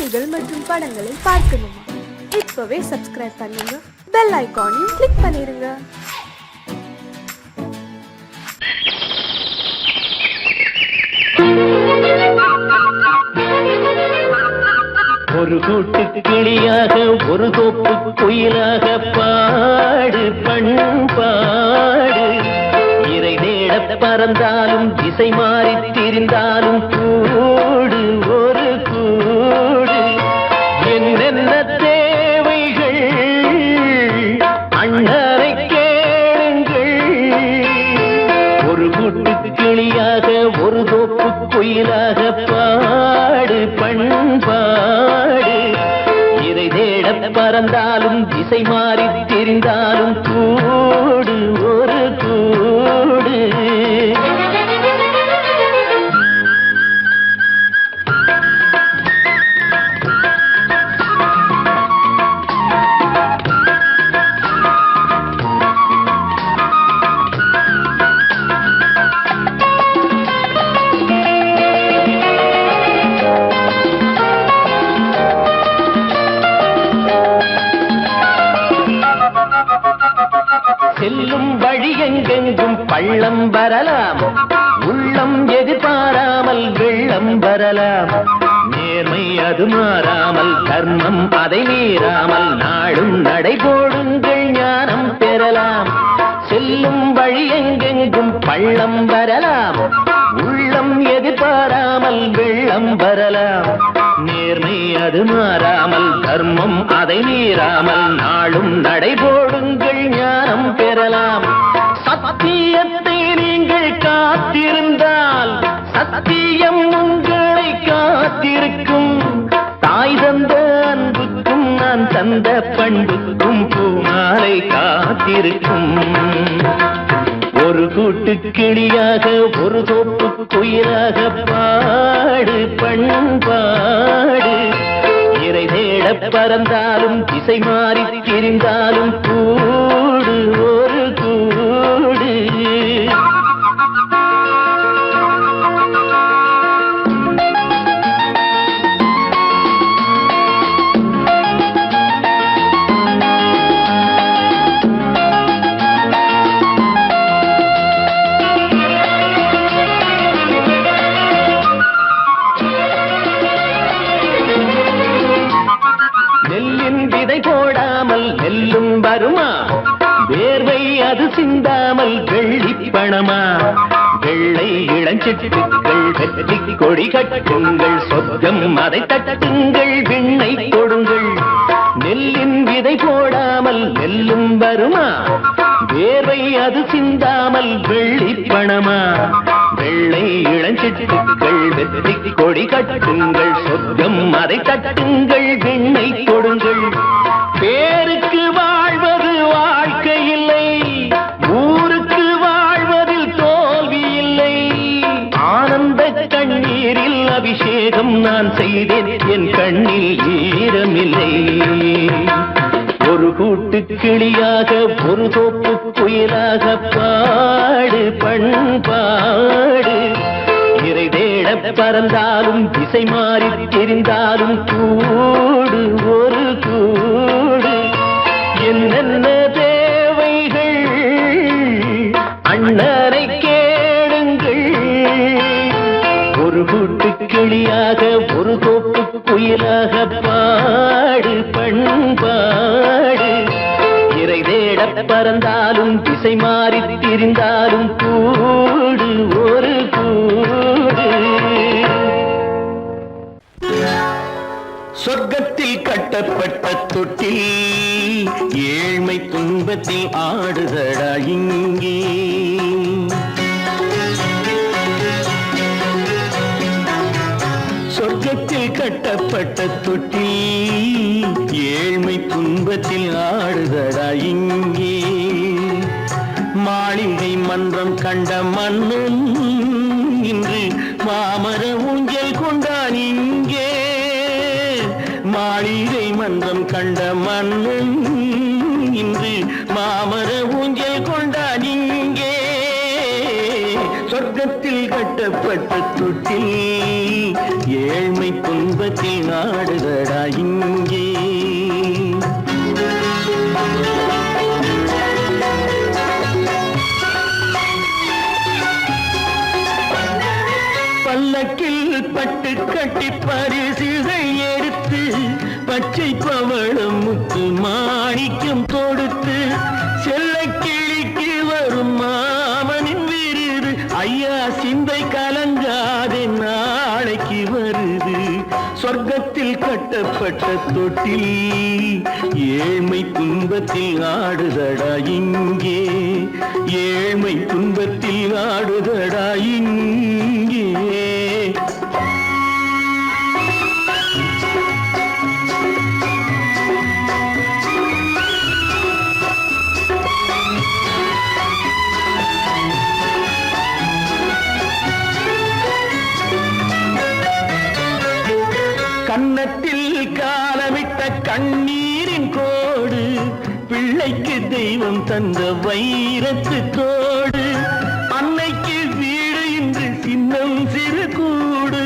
செய்திகள் மற்றும் படங்களை பார்க்கணுமா? இப்பவே சப்ஸ்கிரைப் பண்ணுங்க, பெல் ஐகானையும் கிளிக் பண்ணிருங்க. ஒரு கூட்டு கிளியாக ஒரு தோப்பு குயிலாக பாடு பண்பாடு. இறை தேட பறந்தாலும் திசை மாறி திரிந்தாலும் கூடு ஒரு கூடு. என்னென்ன தேவைகள் அண்ணரை கேளுங்கள். ஒரு கூட்டு கிளியாக ஒரு தோப்பு குயிலாக பாடு பண்பாடு. இறை தேட பறந்தாலும் திசை மாறி திரிந்தாலும் கூடு ஒரு கூடு. செல்லும் வழி எங்கெங்கும் பள்ளம் வரலாம், உள்ளம் எதிர்பாராமல் வெள்ளம் வரலாம். நேர்மை அது மாறாமல், தர்மம் அதை மீறாமல், நாளும் நடைபோடுங்கள் ஞானம் பெறலாம். செல்லும் வழி எங்கெங்கும் பள்ளம் வரலாம், உள்ளம் எதிர்பாராமல் வெள்ளம் வரலாம். நேர்மை அது மாறாமல், தர்மம் அதை மீறாமல், நாளும் நடைபோடுங்கள் ஞானம் பெறலாம். சத்தியத்தை நீங்கள் காத்திருந்தால் சத்தியம் உங்களை காத்திருக்கும். தாய் தந்த அன்புக்கும் நான் தந்த பண்புக்கும் பூமாலை காத்திருக்கும். ஒரு கூட்டு கிளியாக ஒரு தோப்பு குயிலாக பாடு பண்பாடு. இறை தேட பறந்தாலும் திசை மாறி திரிந்தாலும் கூடு ஒரு கூடு. போடாமல் நெல்லும் வருமா? வேர்வை அது சிந்தாமல் வெள்ளி பணமா? வெள்ளை இளஞ்சிட்டுகள் வெற்றி கொடி கட்டுங்கள், சொர்க்கம் அதை தட்டுங்கள், விண்ணை கொடுங்கள். நெல்லின் விதை போடாமல் நெல்லும் வருமா? வேர்வை அது சிந்தாமல் வெள்ளி பணமா? வெள்ளை இளஞ்சிட்டுகள் வெற்றி கொடி கட்டுங்கள், சொர்க்கம் அதை தட்டுங்கள், விண்ணை கொடுங்கள். பேருக்கு வாழ்வது வாழ்க்கை இல்லை, ஊருக்கு வாழ்வதில் தோல்வி இல்லை. ஆனந்த கண்ணீரில் அபிஷேகம் நான் செய்தேன், என் கண்ணில் ஈரமில்லை. ஒரு கூட்டு கிளியாக ஒரு தோப்பு குயிலாக பாடு பண்பாடு. இறை தேட பறந்தாலும் திசை மாறி தெரிந்தாலும் கூடு ஒரு கூடு. என்னென்ன தேவைகள் அண்ணனை கேளுங்கள். ஒரு கூட்டு கிளியாக ஒரு தோப்பு குயிலாக பாடு பண்பாடு. இறை தேட பறந்தாலும் திசை மாறி திரிந்தாலும் கூடு ஒரு கூடு. சொர்க்கத்தில் கட்டப்பட்ட தொட்டில் ஏழ்மை துன்பத்தில் ஆடுதடா இங்கே. சொர்க்கத்தில் கட்டப்பட்ட தொட்டில் ஏழ்மை துன்பத்தில் ஆடுதடா இங்கே. மாளிகை மன்றம் கண்ட மன்னன் இன்று மாமர ஊஞ்சல் கொண்டான் இங்கே. மாளிகை மன்றம் கண்ட மன்னன் இன்று மாமர ஊஞ்சல் கொண்டான் இங்கே. சொர்க்கத்தில் கட்டப்பட்ட தொட்டில் ஏழ்மை துன்பத்தில் ஆடுதடா இங்கே. பல்லக்கில் பட்டு கட்டி பரிசுகள் எடுத்து பச்சை பவளம் முத்து மாணிக்கம் தொடுத்து செல்ல கிளிக்கு வரும் மாமனின் விருது ஐயா சிந்தை கலங்காதே நாளைக்கு வருது. சொர்க்கத்தில் கட்டப்பட்ட தொட்டில் ஏழ்மை துன்பத்தில் ஆடுதடா இங்கே. ஏழ்மை துன்பத்தில் ஆடுதடா இங்கே. கன்னத்தில் காலமிட்ட கண்ணீரின் கோடு பிள்ளைக்கு தெய்வம் தந்த வைரத்து தோடு. அன்னைக்கு வீடு இன்று சின்னம் சிறு கூடு.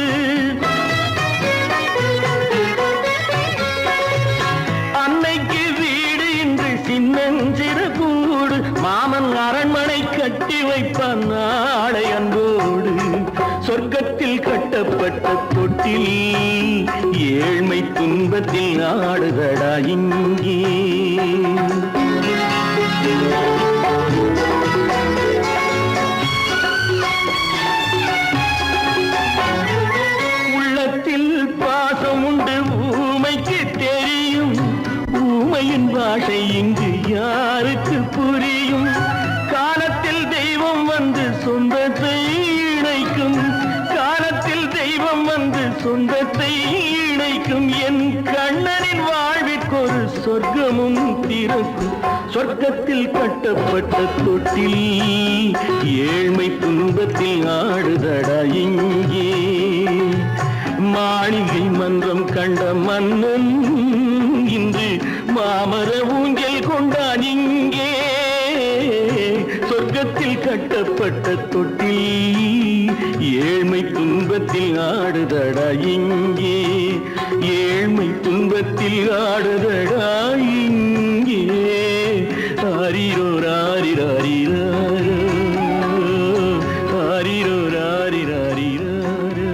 அன்னைக்கு வீடு இன்று சின்னம் சிறு கூடு. மாமன் அரண்மனை கட்டி வைப்பான் நாளை அன்போடு. சொர்க்கத்தில் கட்டப்பட்ட தொட்டில் ஏழ்மை துன்பத்தில் ஆடுதடா இங்கே. உள்ளத்தில் பாசம் உண்டு ஊமைக்கு தெரியும். ஊமையின் பாஷை இங்கு யாருக்கு புரியும்? காலத்தில் தெய்வம் வந்து சொந்தத்தை இணைக்கும். காலத்தில் தெய்வம் வந்து சொந்தத்தை இணைக்கும். என் கண்ணனின் வாழ்விற்கொரு சொர்க்கமும் திறக்கும். சொர்க்கத்தில் கட்டப்பட்ட தொட்டில் ஏழ்மை துன்பத்தில் ஆடுதடா இங்கே. மாளிகை மன்றம் கண்ட மன்னன் இன்று மாமர ஊஞ்சல் கொண்டான் இங்கே. சொர்க்கத்தில் கட்டப்பட்ட தொட்டில் ஏழ்மை துன்பத்தில் ஆடுதடா இங்கே. ஏழ்மை துன்பத்தில் ஆடுதடா இங்கே. ஆரிரோ ராரிராரிராரோ ஆரிரோ ராரிராரிராரோ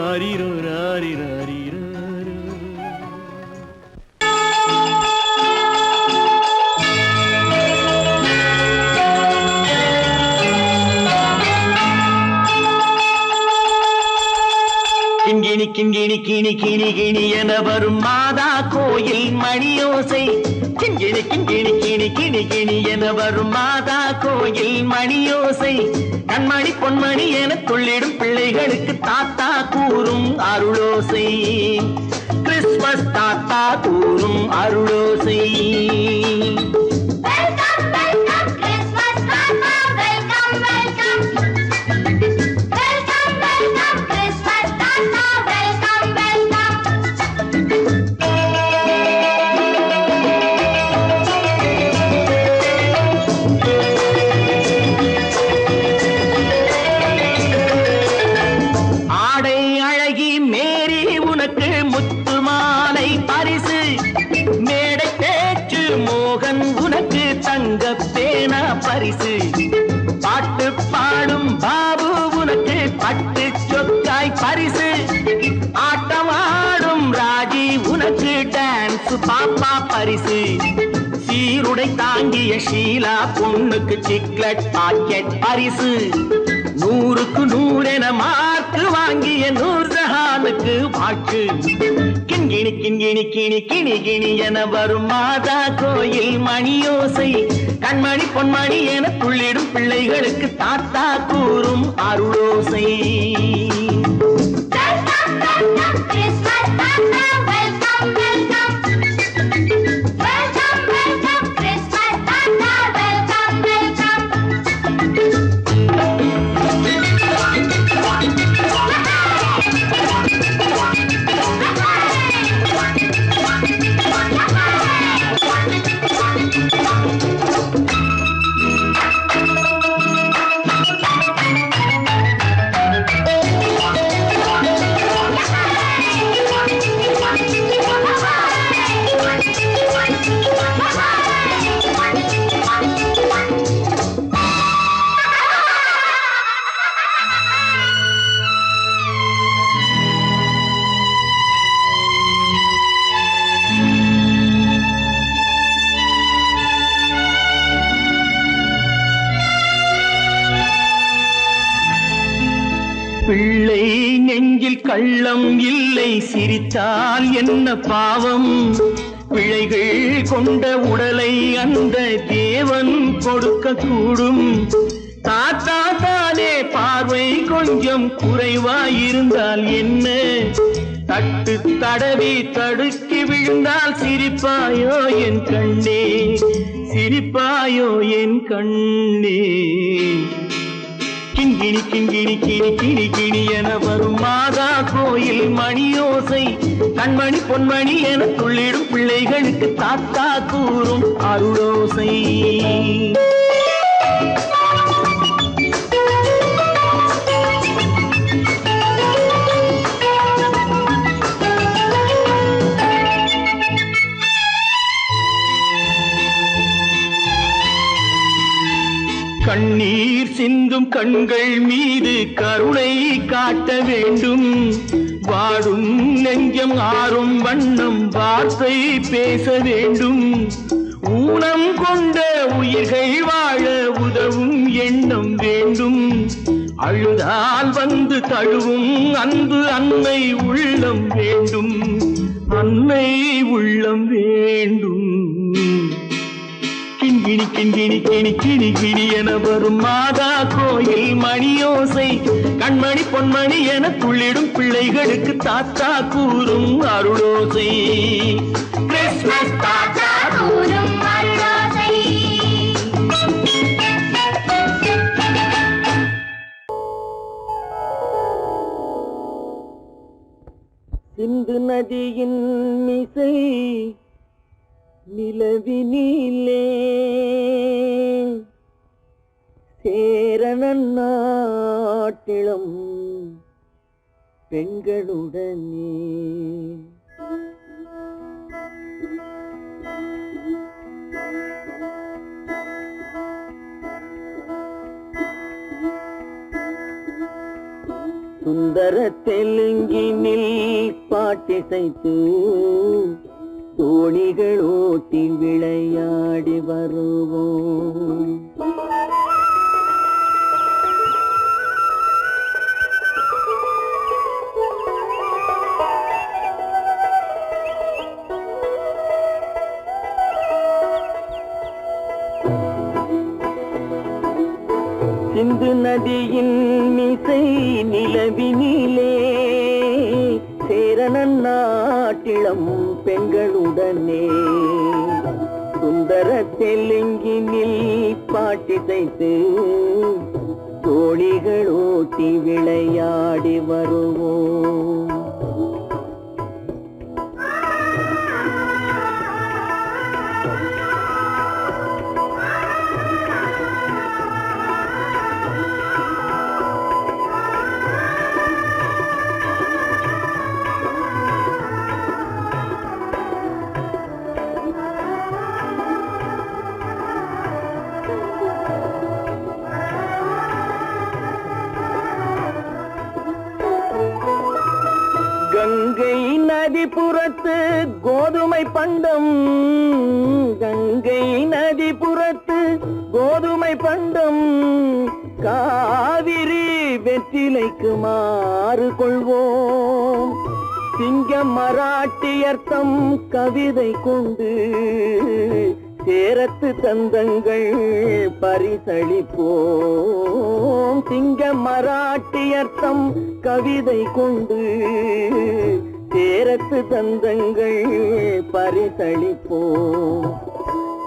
ஆரிரோ ராரிராரிராரோ. கிண்கிணி கிண்கிணி கிணி கிணி கிணி என வரும் மாதா கோயில் மணியோசை. கிண்கிணி கிண்கிணி கிணி கிணி கிணி என வரும் மாதா கோயில் மணியோசை. கண்மணி பொன்மணி என துள்ளிடும் பிள்ளைகளுக்கு தாத்தா கூறும் அருளோசை. கிறிஸ்துமஸ் தாத்தா கூறும் அருளோசை. பரிசு பாட்டு பாடும் பாபு உனக்கு பட்டு சொக்காய் பரிசு. ஆட்டமாடும் ராஜி உனக்கு டான்ஸ் பாப்பா பரிசு. சீருடை தாங்கிய ஷீலா பொண்ணுக்கு சிக்லெட் பாக்கெட் பரிசு. 100க்கு 100 என மார்க்கு வாங்கிய நூர்ஜஹானுக்கு வாழ்த்து. கிண்கிணி கிண்கிணி கிணி கிணி கிணி என வரும் மாதா கோயில் மணியோசை. கண்மணி பொன்மணி என துள்ளிடும் பிள்ளைகளுக்கு தாத்தா கூறும் அருளோசை. கள்ளம் இல்லை சிரித்தால் என்ன பாவம் பிழைகள் கொண்ட உடலை அந்த தேவன் கொடுக்க கூடும் தாத்தா தானே பார்வை கொஞ்சம் குறைவாயிருந்தால் என்ன தட்டு தடவி தடுக்கி விழுந்தால் சிரிப்பாயோ என் கண்ணே சிரிப்பாயோ என் கண்ணே கிண்கிணி கிண்கிணி கிணி கிணி கிணி என வரும் மாதா கோயில் மணியோசை கண்மணி பொன்மணி என துள்ளிடும் பிள்ளைகளுக்கு தாத்தா கூறும் அருளோசை கண்ணீர் சிந்தும் கண்கள் மீது கருணை காட்ட வேண்டும் வாடும் நெஞ்சம் ஆறும் வண்ணம் வார்த்தை பேச வேண்டும் ஊனம் கொண்ட உயிர்கள் வாழ உதவும் எண்ணம் வேண்டும் அழுதால் வந்து தழுவும் அன்பு அன்னை உள்ளம் வேண்டும் அன்னை உள்ளம் வேண்டும் கிண்கிணி கிண்கிணி கிணி கிணி கிணி என வரும் மாதா கோயில் மணியோசை கண்மணி பொன்மணி என துள்ளிடும் பிள்ளைகளுக்கு தாத்தா கூறும் அருளோசை கிறிஸ்மஸ் தாத்தா கூறும் அருளோசை சிந்து நதியின் மிசை நிலவினிலே சேரணன் நாட்டிளம் பெண்களுடனே சுந்தர தெலுங்கினில் பாட்டிசைத்து தோணிகள் ஓட்டி விளையாடி வருவோம் சிந்து நதியின் மிசை நிலவினிலே சேரணன் நாட்டிளம் பெண்களுடனே சுந்தர தெலுங்கினில் பாட்டிசைத்து தோணிகள் ஓட்டி விளையாடி வருவோம் கங்கை நதிபுறத்து கோதுமை பண்டம் கங்கை நதிபுறத்து கோதுமை பண்டம் காவிரி வெற்றிலைக்கு மாறு கொள்வோம் சிங்கம் மராட்டியர்த்தம் கவிதை கொண்டு சேரத்து தந்தங்கள் பரிசளிப்போம் சிங்கம் மராட்டியர்த்தம் கவிதை கொண்டு சேரத்து தந்தங்கள் பரிசளிப்போம்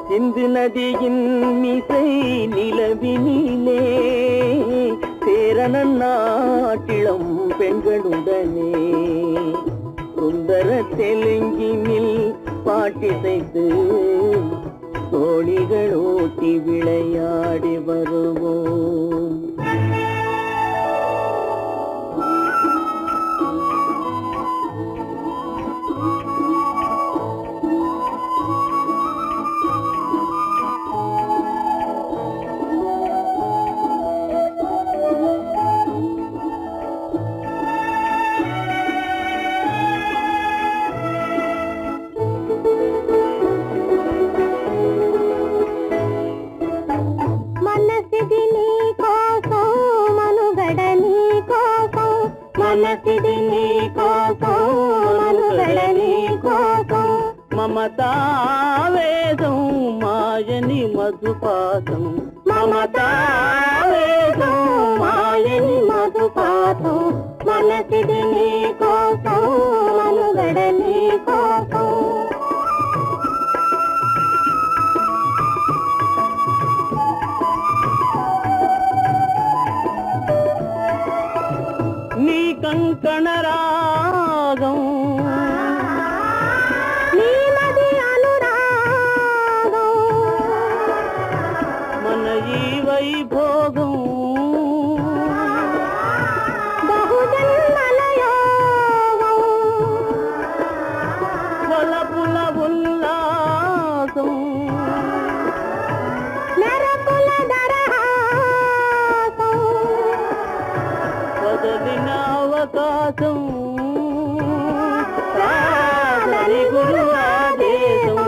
சிந்து நதியின் மிசை நிலவினிலே சேரணன் நாட்டிளம் பெண்களுடனே சுந்தர தெலுங்கினில் பாட்டிசைத்து தோணிகள் ஓட்டி விளையாடி வருவோம் మనుగడని కోసం మమతావేదం మాయని మధుపాతం మమతావేదం మాయని మధుపాతం మనసిది నీ కోసం మనుగడ నీ కోసం నీ కంకణ రాగం నీ నది అనురాగం మన ఈ వైభోగం బహుజన్మల యోగం వలపుల ఉల్లాసం మెరపుల దరహాసం వదలిన అవకాశం సాధని గురు ఆదేశం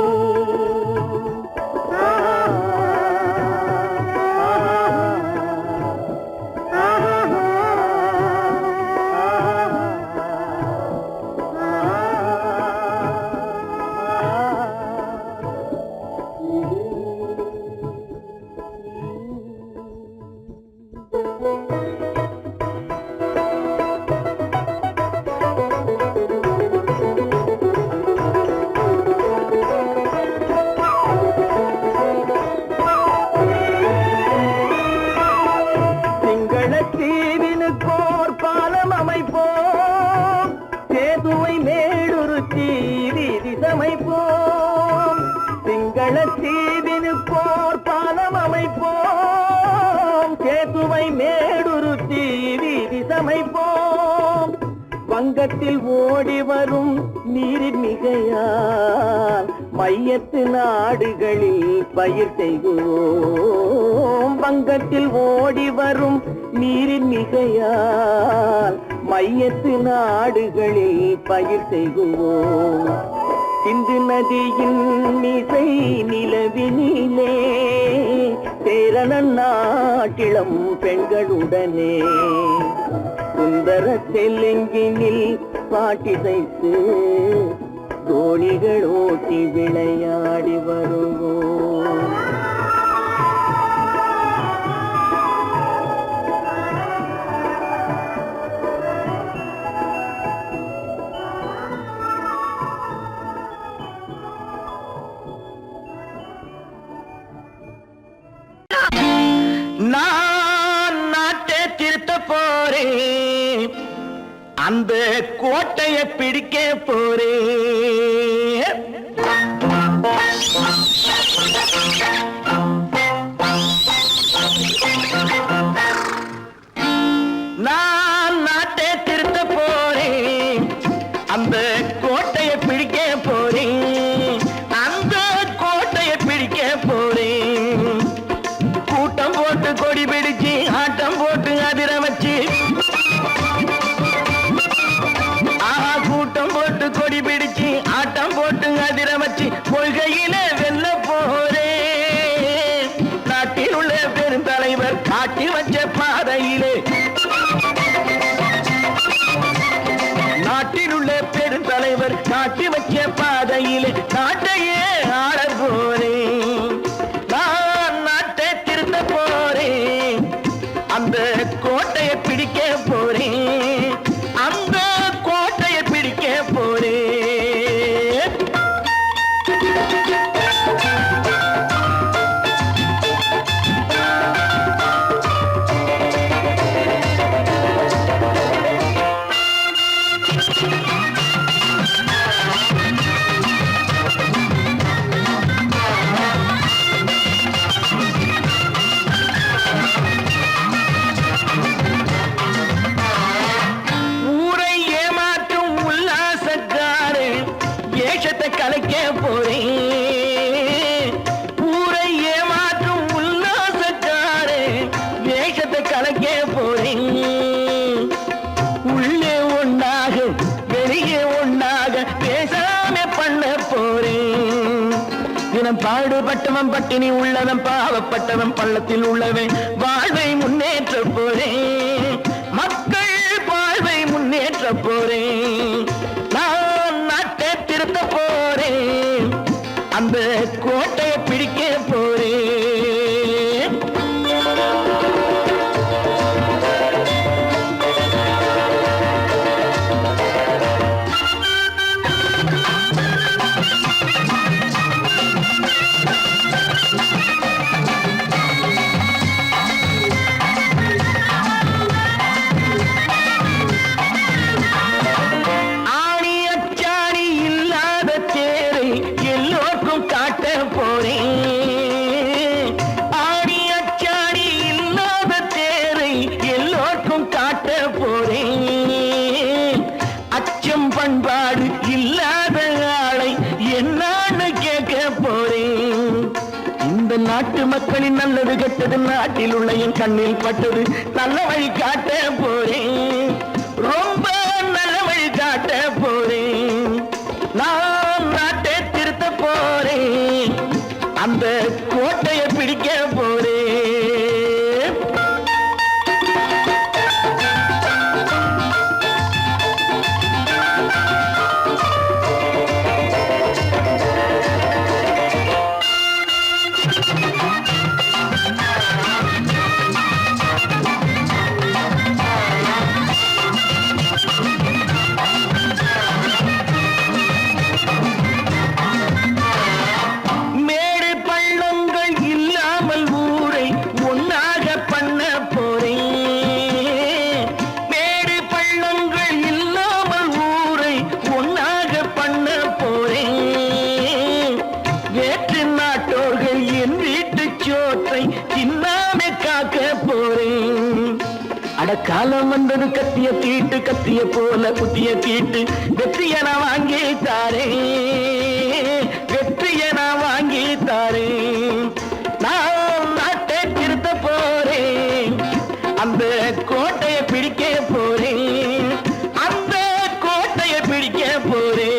தீவினுக்கோர் பாலம் அமைப்போம் சேதுவை மேடுருத்தி வீதி சமைப்போம் சிங்கள தீவினுக்கோர் பாலம் அமைப்போம் சேதுவை மேடுருத்தி வீதி சமைப்போம் வங்கத்தில் ஓடி வரும் நீரின் மிகையால் மையத்து நாடுகளில் பயிர் செய்கிறோம் வங்கத்தில் ஓடி வரும் நீரின் மிகையால் மையத்து நாடுகளில் பயிர் செய்கிறோம் சிந்து நதியின் மிசை நிலவினிலே சேரணன் நாட்டிளம் பெண்களுடனே சுந்தர தெலுங்கினில் பாட்டிசைத்து தோணிகள் ஓட்டி விளையாடி வருவோம் நான் நாட்டை திருத்த போறேன் அந்த கோட்டையை பிடிக்க போறேன் நான் நாட்டை திருத்த போறேன் அந்த கோட்டையை பிடிக்க போறேன் அந்த கோட்டையை பிடிக்க போறேன் கூட்டம் போட்டு கொடி பிடிச்சு ஆட்டம் போட்டு அதிர வச்சு கூட்டம் போட்டு கொடி பிடிச்சு ஆட்டம் போட்டு அதிர வச்சு கொள்கையில வெல்ல போறேன் நாட்டில் உள்ள பெருந்தலைவர் காட்டி வச்ச பாதையிலே நாட்டில் உள்ள பெருந்தலைவர் காட்டி வச்ச பாதையிலே நாட்டையே ஆள போறேன் நான் நாட்டை திருத்த போறேன் அந்த கோட்டையை பிடிக்க போறேன் அந்த கோட்டையை பிடிக்க போறேன் கலைக்க போறேன் ஊரை ஏமாற்றும் உல்லாசக்காரே வேஷத்தை கலைக்க போறேன் உள்ளே ஒன்னாக வெளியே ஒன்னாக பேசாம பண்ண போறேன் தினம் பாடுபட்டவன் பட்டினி உள்ளவன் பாவப்பட்டவன் பள்ளத்தில் உள்ளவன் வாழ்வை முன்னேற்ற போறேன் மக்கள் வாழ்வை முன்னேற்ற போறேன் நான் பண்பாடு இல்லாத ஆளை என்னான்னு கேட்க போறேன். இந்த நாட்டு மக்களின் நல்லது கெட்டது நாட்டில் உள்ள என் கண்ணில் பட்டது நல்ல வழி காட்ட போறேன். ரொம்ப நல்ல வழி காட்ட போறேன். நான் நாட்டை திருத்த போறேன். அந்த கோட்டையை பிடிக்க போறேன். காலம் வந்தது கத்திய தீட்டு கத்திய போல குத்திய தீட்டு வெற்றிய நான் வாங்கி தாரேன். வெற்றிய நான் வாங்கி தாரேன். நான் நாட்டை திருத்த போறேன். அந்த கோட்டையை பிடிக்க போறேன். அந்த கோட்டையை பிடிக்க போறேன்.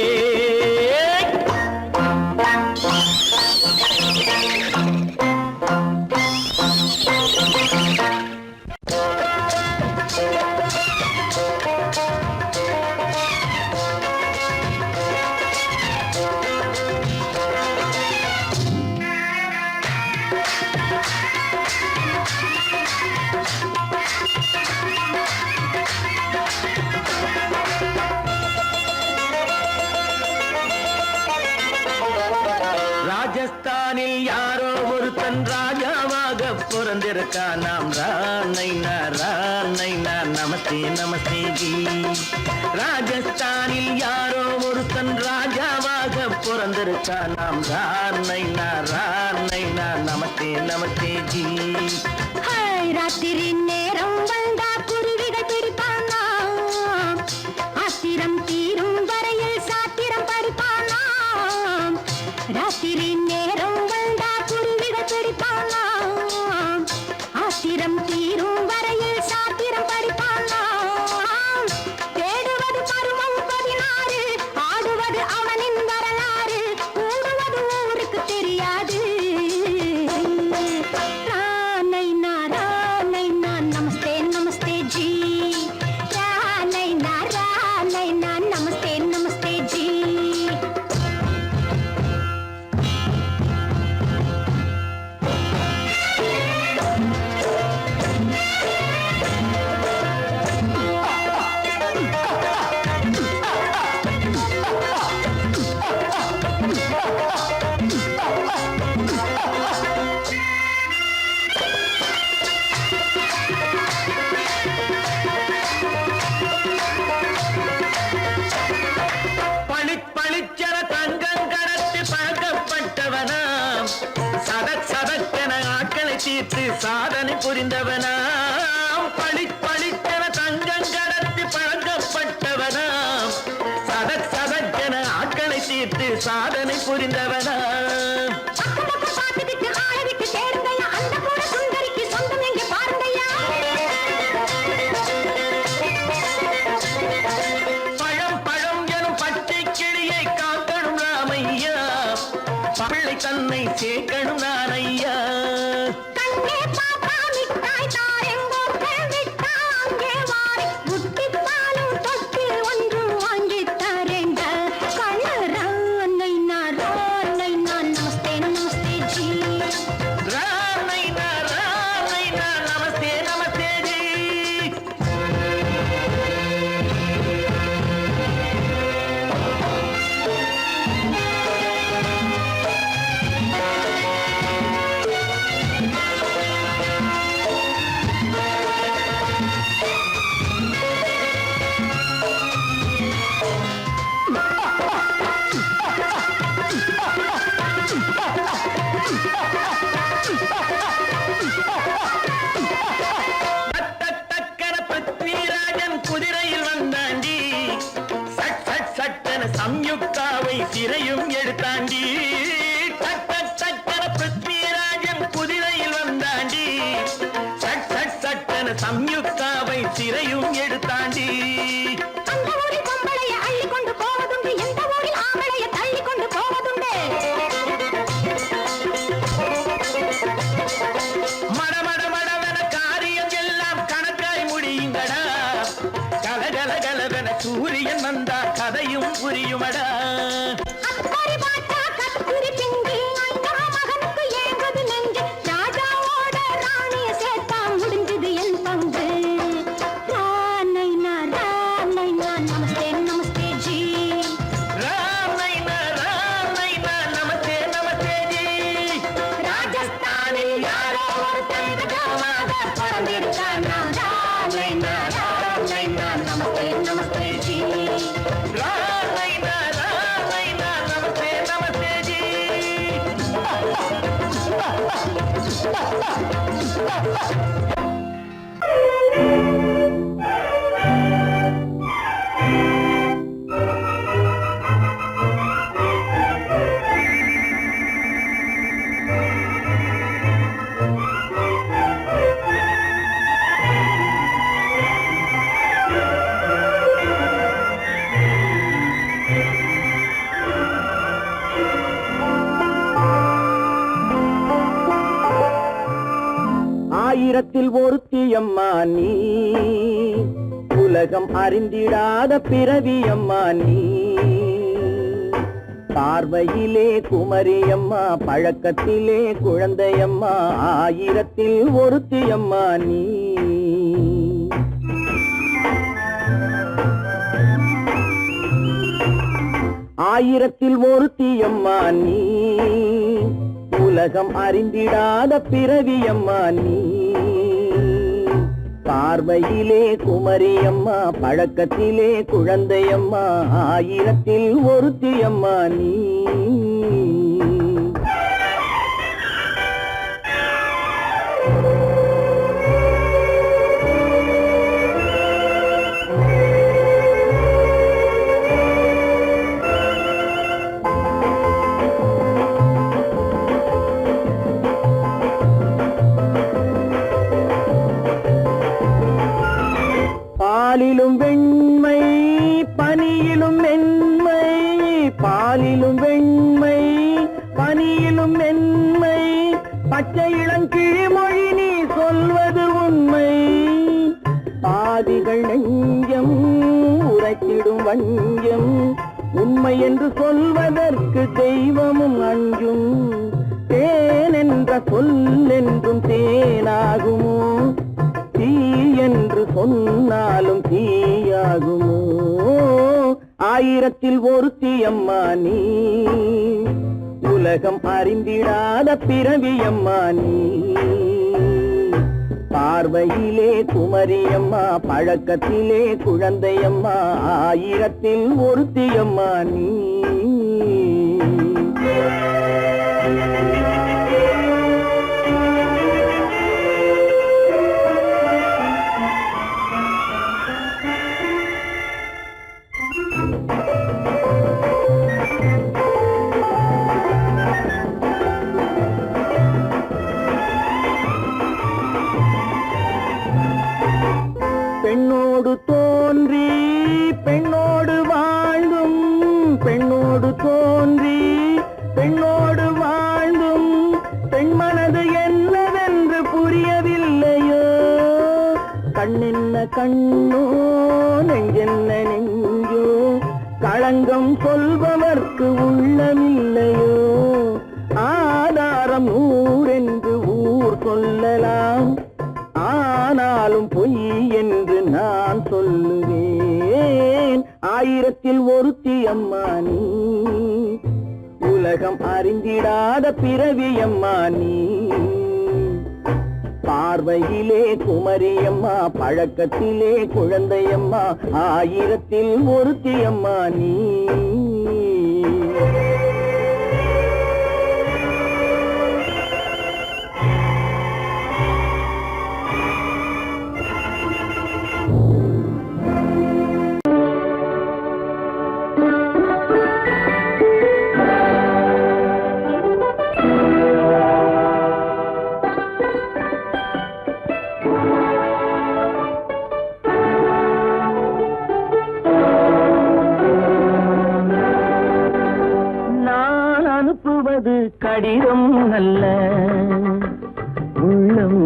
ராஜஸ்தானில் யாரோ ஒருத்தன் ராஜாவாக பிறந்திருக்கான். நாம் ராணைனா ராணைனா நமஸ்தே நமஸ்தே ஜி. ராஜஸ்தானில் யாரோ ஒருத்தன் ராஜாவாக பிறந்திருக்கான். நாம் ராணைனா ராணைனா நமஸ்தே நமஸ்தே ஜி. ராத்திரி நேரம் வந்தா குருவிகள் பிடிப்பானா, ஆத்திரம் தீரும் வரையில் சாத்திரம் படிப்பானா. ராத்திரி நேரம் வந்தா குருவிகள் பிடிப்பானா, ஆத்திரம் தீரும் வரையில் சாத்திரம் படிப்பானா. தேடுவது பருவம் 16, ஆடுவது அவனின் வரலாறு, கூடுவது ஊருக்கு தெரியாது. நமஸ்தே நமஸ்தே ஜி. நமஸ்தே நமஸ்தே ஜி. பளிச்சர தங்கம் கடத்தி பழக்கப்பட்டவனாம். சதக்கென ஆட்களை தீர்த்து சாதனை புரிந்தவனாம். பளிச்சர தங்கம் கடத்தி பழக்கப்பட்டவனாம். சதக்கென ஆட்களை தீர்த்து சாதனை புரிந்தவனாம். பிள்ளை தன்னை சேர்க்கணும் நான் ஐயா. கண்ணே பாப்பா மிட்டாய் தாரெங்கோ விட்டா அங்கே வாரி புட்டி பாலும் தொட்டு ஒன்று வாங்கி தரேங்க. கண்ணு ரானைனா சம்யுக்தாவை சிறையும் எடுத்தாண்டி டக்க டக்கன பிருத்விராஜன் குதிரையில் வந்தாண்டி சட் சட் சட்டன சம்யுக்தாவை சிறையும் எடுத்தாண்டி அந்த ஊரில் பொம்பளைய அள்ளி கொண்டு போவதுண்டு எந்த ஊரில் ஆம்பளைய தள்ளி கொண்டு போவதுண்டு மட மட மடவென காரியம் எல்லாம் கணக்காய் முடியுங்கடா கலகல கலவென சூரியன் வந்தா கதையும் புரியுமடா அக்கறை பாட்டா கத்திரி பிங்கி அண்ணா மகனுக்கு ஏங்குது நெஞ்சு ராஜாவோட ராணிய சேர்த்தா முடிஞ்சது என் பங்கு ராமைனா நமஸ்தே நமஸ்தே ஜி ராம் நைனா நமஸ்தே நமஸ்தே ஜி ராஜஸ்தானில் யாரோ ஒருத்தன் ராஜாவாக பிறந்திருக்கானா ராமைனா நமஸ்தே நமஸ்தே ஜி ராம் நைனா நமஸ்தே நமஸ்தே ஜி ஆயிரத்தில் ஒருத்தியம்மா நீ உலகம் அறிந்திடாத பிறவியம்மா நீ பார்வையிலே குமரியம்மா பழக்கத்திலே குழந்தையம்மா ஆயிரத்தில் ஒருத்தியம்மா நீ ஆயிரத்தில் ஒருத்தியம்மா நீ உலகம் அறிந்திடாத பிறவியம்மா நீ பார்வையிலே குமரியம்மா பழக்கத்திலே குழந்தையம்மா ஆயிரத்தில் ஒருத்தியம்மா நீ பாலிலும் வெண்மை பனியிலும் மென்மை பாலிலும் வெண்மை பனியிலும் மென்மை பச்சை இளங்கிழிமொழி நீ சொல்வது உண்மை பாதிகள் நெஞ்சம் உரைத்திடும் வஞ்சம் உண்மை என்று சொல்வதற்கு தெய்வமும் அஞ்சும் தேன் என்ற சொல் என்றும் தேனாகுமோ தீ என்று சொன்னாலும் தீயாகுமோ ஆயிரத்தில் ஒருத்தியம்மா நீ உலகம் அறிந்திடாத பிறவியம்மா நீ பார்வையிலே குமரியம்மா பழக்கத்திலே குழந்தையம்மா ஆயிரத்தில் ஒருத்தியம்மா நீ பெண்ணோடு தோன்றி பெண்ணோடு வாழ்ந்தும் பெண்ணோடு தோன்றி பெண்ணோடு வாழ்ந்தும் பெண்மனது என்னவென்று புரியவில்லையோ கண்ணென்ன கண்ணோ நெஞ்சென்ன நெஞ்சோ களங்கம் சொல்பவர்க்கு உள்ளமில்லையோ ஆதாரம் ஊரென்று ஊர் சொல்லலாம் ஆனாலும் பொய் என்று நான் சொல்லுவேன் ஆயிரத்தில் ஒருத்தியம்மா நீ உலகம் அறிந்திடாத பிறவியம்மா நீ பார்வையிலே குமரியம்மா பழக்கத்திலே குழந்தையம்மா ஆயிரத்தில் ஒருத்தியம்மா நீ கடிதம் அல்ல உள்ளம்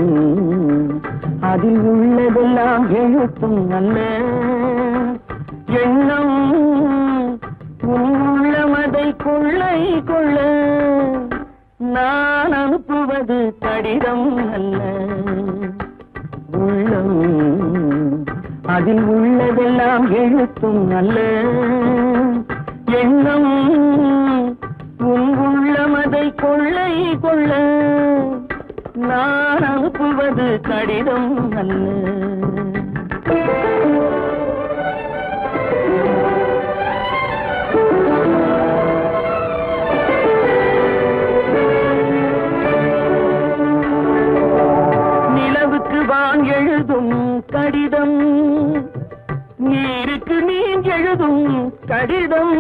அதில் உள்ளதெல்லாம் எழுத்தும் அல்ல எண்ணம் உள்ளமதை கொள்ளை கொள்ள நான் அனுப்புவது கடிதம் அல்ல உள்ளம் அதில் உள்ளதெல்லாம் எழுத்தும் அல்ல எண்ணம் உள்ளமதை கொள்ளை கொள்ள நான் அனுப்புவது கடிதம் அல்ல நிலவுக்கு வான் எழுதும் கடிதம் நீருக்கு நீர் எழுதும் கடிதம்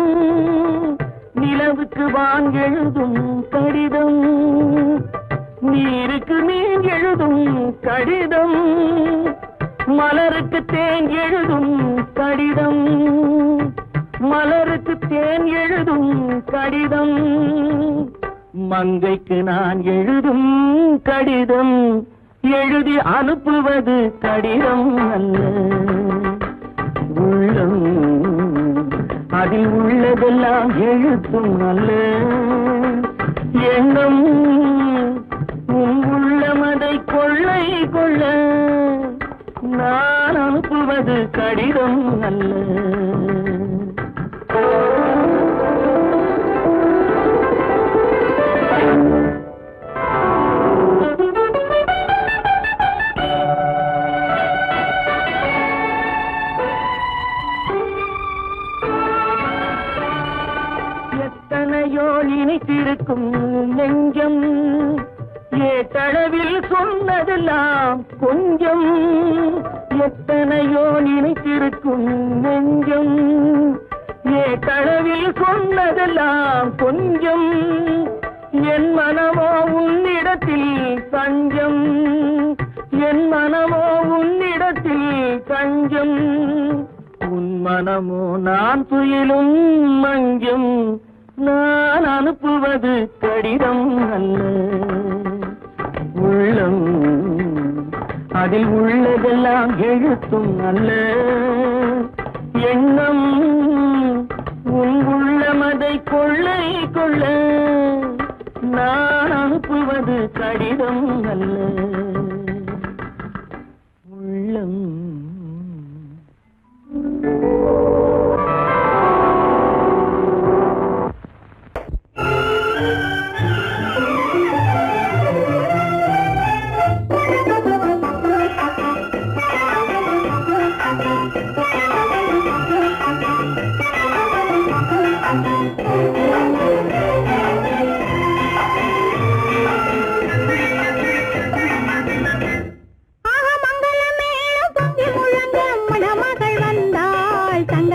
நிலவுக்கு வான் எழுதும் கடிதம் நீருக்கு நீர் எழுதும் கடிதம் மலருக்கு தேன் எழுதும் கடிதம் மலருக்கு தேன் எழுதும் கடிதம் மங்கைக்கு நான் எழுதும் கடிதம் எழுதி அனுப்புவது கடிதம் அல்ல உள்ளம் அதில் உள்ளதெல்லாம் எழுத்தும் அல்ல எண்ணம் உள்ளமதை கொள்ளை கொள்ள நான் அனுப்புவது கடிதம் அல்ல எத்தனையோ நினைத்திருக்கும் நெஞ்சம் ஏட்டளவில் சொன்னதெல்லாம் கொஞ்சம் எத்தனையோ நினைத்திருக்கும் நெஞ்சம் ஏட்டளவில் சொன்னதெல்லாம் கொஞ்சம் என் மனமோ உன்னிடத்தில் தஞ்சம் என் மனமோ உன்னிடத்தில் தஞ்சம் உன் மனமோ நான் துயிலும் மஞ்சம் நான் அனுப்புவது கடிதம் அல்ல உள்ளம் அதில் உள்ளதெல்லாம் எழுத்தும் அல்ல எண்ணம் உள்ளமதை கொள்ளை கொள்ள நான் அனுப்புவது கடிதம் அல்ல உள்ளம்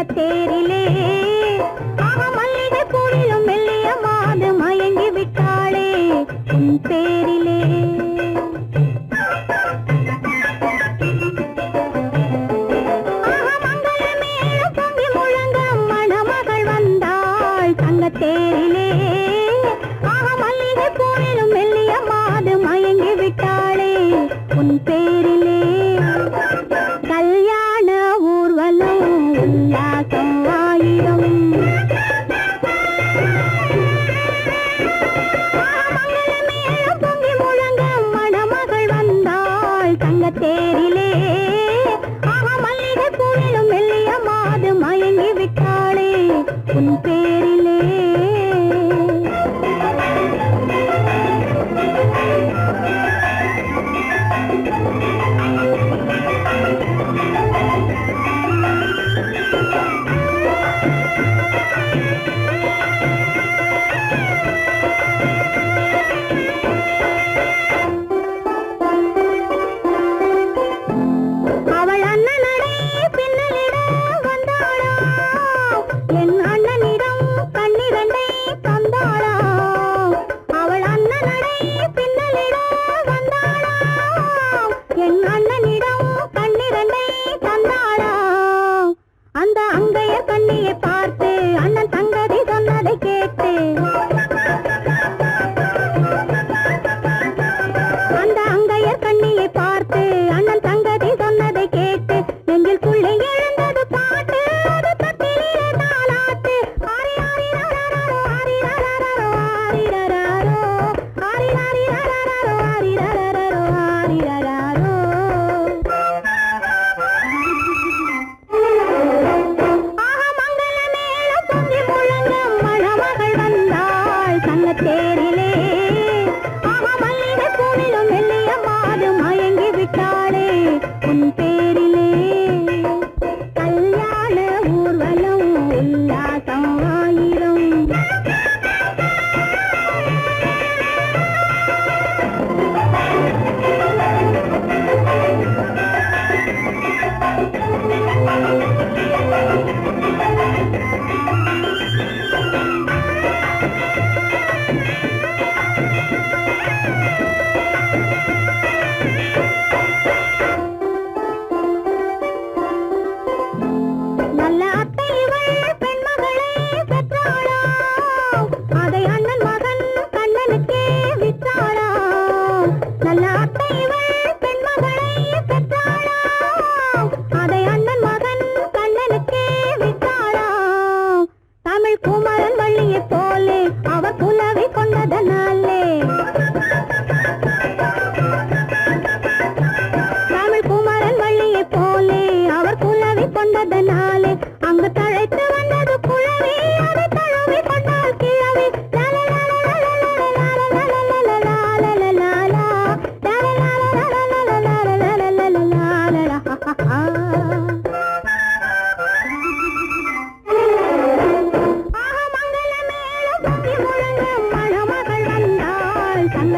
தேரிலே மல்லிகை பூவிலும் மெல்லிய மாது மயங்கி விட்டாளே உன் பேரிலே மங்களமேளம் பொங்கி முழங்க மணமகள் வந்தாள் தங்கத்தே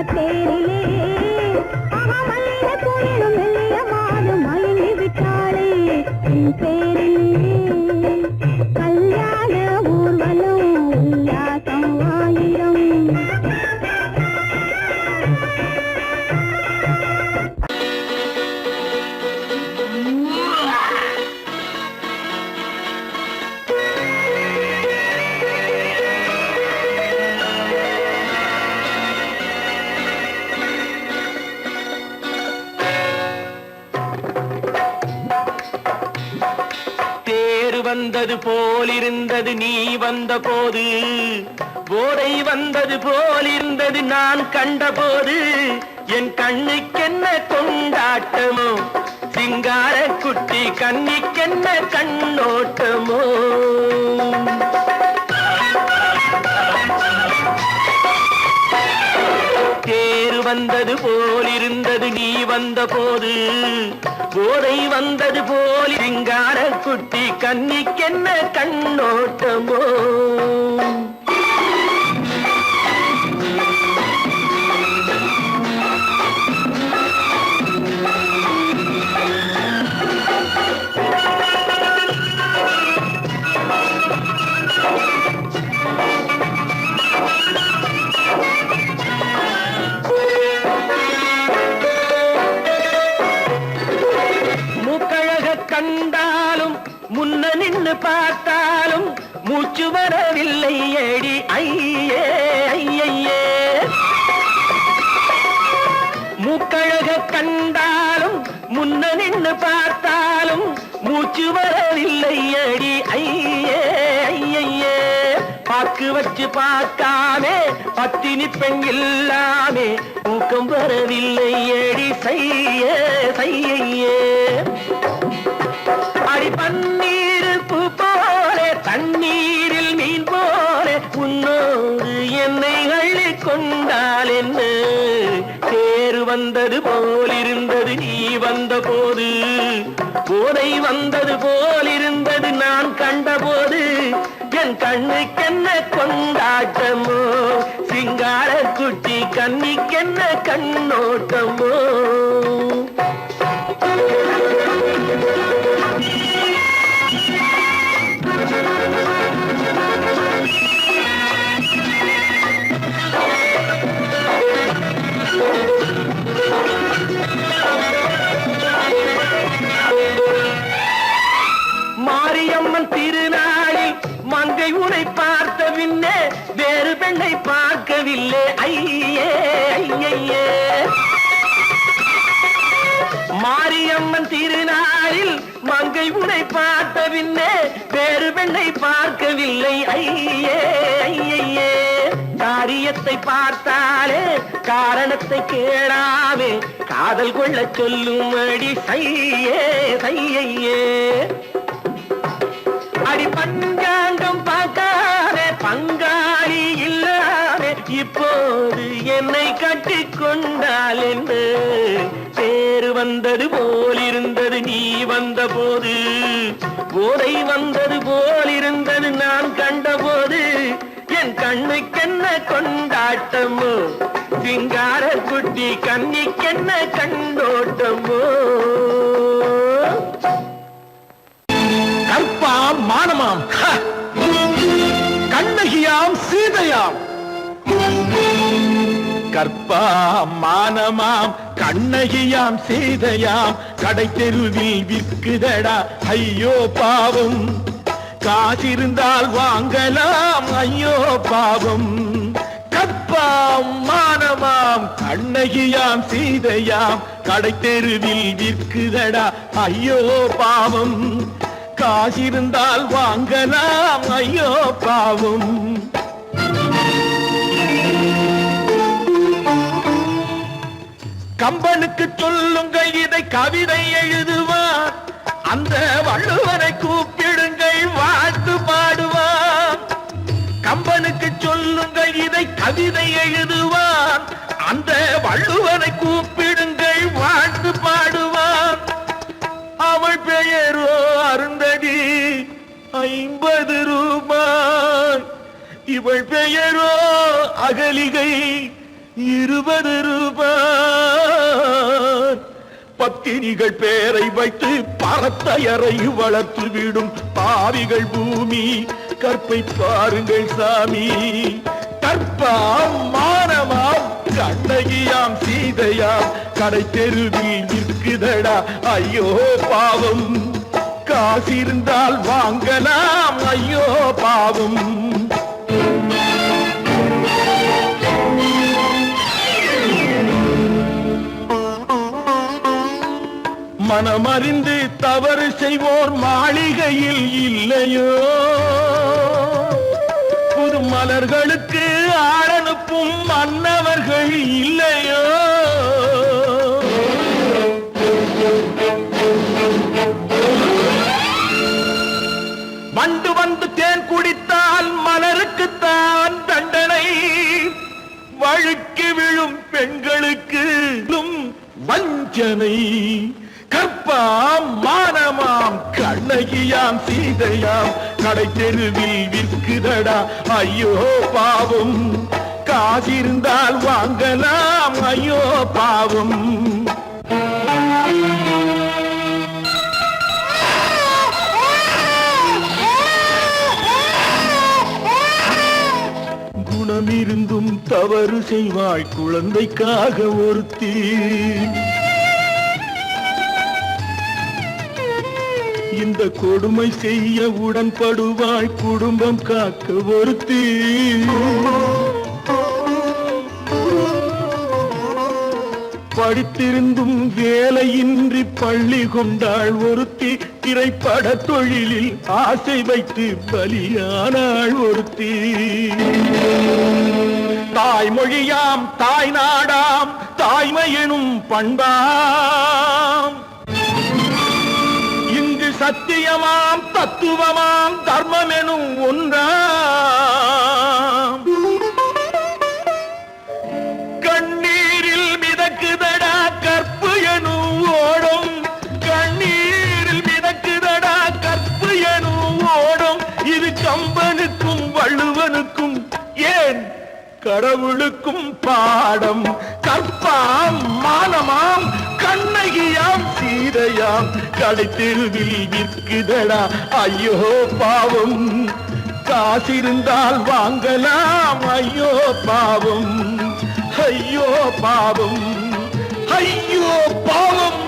தேரிலே மல்லிய பூவிலும் மெல்லிய மாது மயங்கி விட்டாளே என் பேரிலே கல்யாண ஊர்வலம் உல்லாசம் ஆயிரம். வந்தது போலிருந்தது நீ வந்த போது, போதை வந்தது போலிருந்தது நான் கண்டபோது, என் கண்ணுக்கென்ன கொண்டாட்டமோ, சிங்கார குட்டி கண்ணிக்கென்ன கண்ணோட்டமோ. தேர் வந்தது போலிருந்தது நீ வந்த போது, போதை வந்தது போல் சிங்கார குட்டி கண்ணிக்கென்ன கண்ணோட்டமோ. கண்டாலும் முன்ன நின்று பார்த்தாலும் மூச்சு வரவில்லை ஏடி ஐயே ஐயே. மூக்கழக கண்டாலும் முன்ன நின்று பார்த்தாலும் மூச்சு வரவில்லை ஏடி ஐயே ஐயே. பாக்கு வச்சு பார்க்காமே பத்தினி பெண் இல்லாமே ஊக்கம் வரவில்லை ஏடி செய்ய செய்யே. அடி பன்னீர் பூ போலே தண்ணீரில் மீன் போலே உன்னோடு என்னை அள்ளி கொண்டால் என்ன. தேர் வந்தது போலிருந்தது நீ வந்த போது, போதை வந்தது போலிருந்தது நான் கண்டபோது, என் கண்ணுக்கென்ன கொண்டாட்டமோ, சிங்கார குட்டி கண்ணிக்கென்ன கண்ணோட்டமோ. மாரியம்மன் திருநாளில் மங்கை உனை பார்த்த பின்னே வேறு பெண்ணை பார்க்கவில்லை ஐயே ஐயே. மாரியம்மன் திருநாளில் மங்கை உனை பார்த்த பின்னே வேறு பெண்ணை பார்க்கவில்லை ஐயே ஐயே. காரியத்தை பார்த்தாலே காரணத்தை கேளாமே காதல் கொள்ள சொல்லும்படி செய்யே செய்யே. அடி பஞ்சாங்கம் பார்க்காதே பங்காளி இல்லாமே இப்போது என்னை கட்டி கொண்டால் என்ன. தேர் வந்தது போலிருந்தது நீ வந்த போது, போதை வந்தது போலிருந்தது நான் கண்டபோது, என் கண்ணுக்கென்ன கொண்டாட்டமோ, சிங்கார குட்டி கண்ணிக்கென்ன கண்ணோட்டமோ. கற்பாம் மானமாம் கண்ணகியாம் சீதையாம். கற்பாம் மானமாம் கண்ணகியாம் சீதையாம் கடை தெருவில் விற்குதடா ஐயோ பாவம். காசிருந்தால் வாங்கலாம் ஐயோ பாவம். கற்பாம் மானமாம் கண்ணகியாம் சீதையாம் கடை தெருவில் விற்குதடா ஐயோ பாவம். காசிருந்தால் வாங்கலாம் ஐயோ பாவம். கம்பனுக்கு சொல்லுங்கள் இதை கவிதை எழுதுவார், அந்த வள்ளுவரை கூப்பிடுங்கள் வாழ்த்து பாடுவார். கம்பனுக்கு சொல்லுங்கள் இதை கவிதை எழுதுவார், அந்த வள்ளுவரை கூப்பிடுங்கள் வாழ்த்து பாடுவார். அவள் பெயரோ அருந்ததி 50 ரூபாய், இவள் பெயரோ அகலிகை 20 ரூபாய். பத்தினிகள் பேரை வைத்து பரத்தையறை வளர்த்து விடும் பாவிகள் பூமி. கற்பை பாருங்கள் சாமி, கற்பாம் மானமாம் கண்ணகியாம் சீதையாம் கடை தெருவில் நிற்குதடா ஐயோ பாவம். காசிருந்தால் வாங்கலாம் ஐயோ பாவம். மனமறிந்து தவறு செய்வோர் மாளிகையில் இல்லையோ, புது மலர்களுக்கு ஆளனுப்பும் மன்னவர்கள் இல்லையோ. வண்டு வந்து தேன் குடித்தால் மலருக்குத்தான் தண்டனை. வழுக்கி விழும் பெண்களுக்கு வஞ்சனை. கற்பாம் மானமாம் கண்ணகியாம் சீதையாம் கடை தெருவில் விற்குதடா ஐயோ பாவம். காசிருந்தால் வாங்கலாம் ஐயோ பாவம். குணமிருந்தும் தவறு செய்வாய் குழந்தைக்காக ஒருத்தி. இந்த கொடுமை செய்ய உடன்படுவாய் குடும்பம் காக்க ஒருத்தி. படித்திருந்தும் வேலையின்றி பள்ளி கொண்டாள் ஒருத்தி. திரைப்பட தொழிலில் ஆசை வைத்து பலியானாள் ஒருத்தி. தாய்மொழியாம் தாய் நாடாம் தாய்மையெனும் பண்பாம். இங்கு சத்தியமாம் தத்துவமாம் தர்மமெனும் ஒன்றாம். கண்ணீரில் மிதக்குதடா கற்பு எனும் ஓடும். கண்ணீரில் மிதக்குதடா கற்பு எனும் ஓடும். இது கம்பனுக்கும் வள்ளுவனுக்கும் ஏன் கடவுளுக்கும் பாடம். கற்பாம் மானமாம் கண்ணகியாம் சீதையாம் கடை தெருவில் விற்குதடா ஐயோ பாவம். காசிருந்தால் வாங்கலாம் ஐயோ பாவம். ஐயோ பாவம், ஐயோ பாவம்.